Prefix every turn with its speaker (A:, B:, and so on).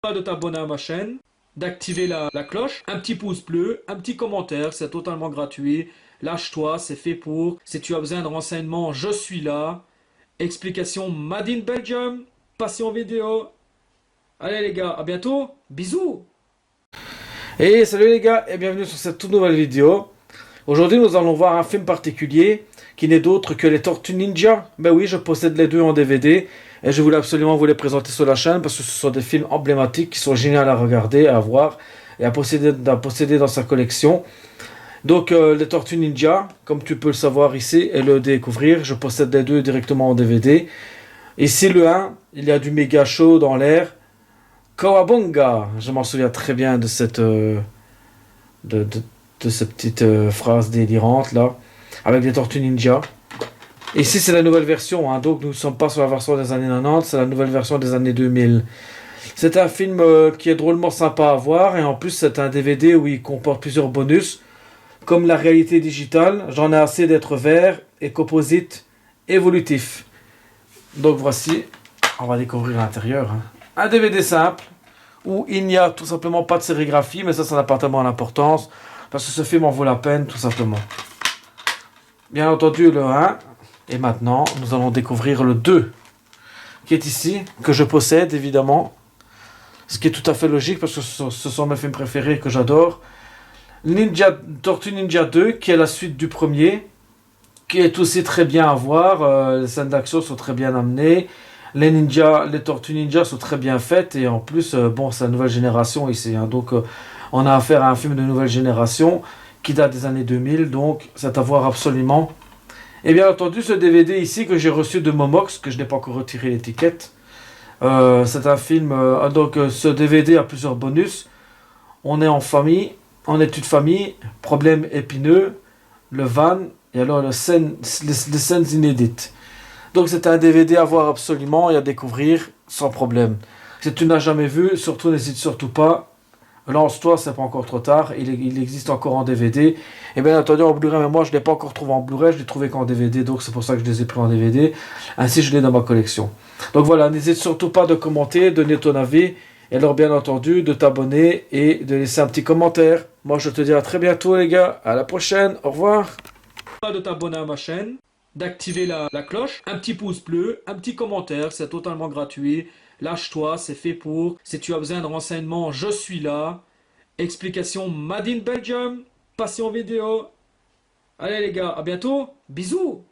A: Pas de t'abonner à ma chaîne, d'activer la cloche, un petit pouce bleu, un petit commentaire, c'est totalement gratuit. Lâche-toi, c'est fait pour. Si tu as besoin de renseignements, je suis là. Explication Made in Belgium, passion vidéo. Allez les gars, à bientôt, bisous.
B: Et salut les gars et bienvenue sur cette toute nouvelle vidéo. Aujourd'hui nous allons voir un film particulier qui n'est d'autre que les Tortues Ninja. Ben oui, je possède les deux en DVD et je voulais absolument vous les présenter sur la chaîne parce que ce sont des films emblématiques qui sont géniaux à regarder, à voir et à posséder dans sa collection. Donc les Tortues Ninja, comme tu peux le savoir ici et le découvrir, je possède les deux directement en DVD. Ici le 1, il y a du méga show dans l'air. Kawabonga, je m'en souviens très bien de de, de, cette petite phrase délirante là, avec des tortues ninja. Ici c'est la nouvelle version, hein, donc nous ne sommes pas sur la version des années 90, c'est la nouvelle version des années 2000. C'est un film qui est drôlement sympa à voir et en plus c'est un DVD où il comporte plusieurs bonus, comme la réalité digitale, j'en ai assez d'être vert et composite évolutif. Donc voici, on va découvrir l'intérieur. Hein. Un DVD simple, où il n'y a tout simplement pas de sérigraphie, mais ça n'a pas tellement d'importance, parce que ce film en vaut la peine, tout simplement. Bien entendu, le 1, et maintenant, nous allons découvrir le 2, qui est ici, que je possède, évidemment, ce qui est tout à fait logique, parce que ce sont mes films préférés que j'adore. Tortue Ninja 2, qui est la suite du premier, qui est aussi très bien à voir, les scènes d'action sont très bien amenées, les Tortues Ninja sont très bien faites et en plus, bon, c'est la nouvelle génération ici. Hein, donc, on a affaire à un film de nouvelle génération qui date des années 2000, donc c'est à voir absolument. Et bien entendu, ce DVD ici que j'ai reçu de Momox, que je n'ai pas encore retiré l'étiquette, c'est un film. Ce DVD a plusieurs bonus. On est en famille, en étude famille, problème épineux, le van et alors les scènes inédites. Donc c'est un DVD à voir absolument et à découvrir sans problème. Si tu n'as jamais vu, surtout n'hésite surtout pas. Lance-toi, c'est pas encore trop tard. Il existe encore en DVD. Et bien entendu en Blu-ray, mais moi je ne l'ai pas encore trouvé en Blu-ray, je l'ai trouvé qu'en DVD, donc c'est pour ça que je les ai pris en DVD. Ainsi je l'ai dans ma collection. Donc voilà, n'hésite surtout pas de commenter, de donner ton avis. Et alors bien entendu de t'abonner et de laisser un petit commentaire. Moi je te dis à très bientôt les gars, à la prochaine, au revoir.
A: Pas de t'abonner à ma chaîne, d'activer la cloche, un petit pouce bleu, un petit commentaire, c'est totalement gratuit. Lâche-toi, c'est fait pour. Si tu as besoin de renseignements, je suis là. Explication Made in Belgium, passion vidéo. Allez les gars, à bientôt, bisous.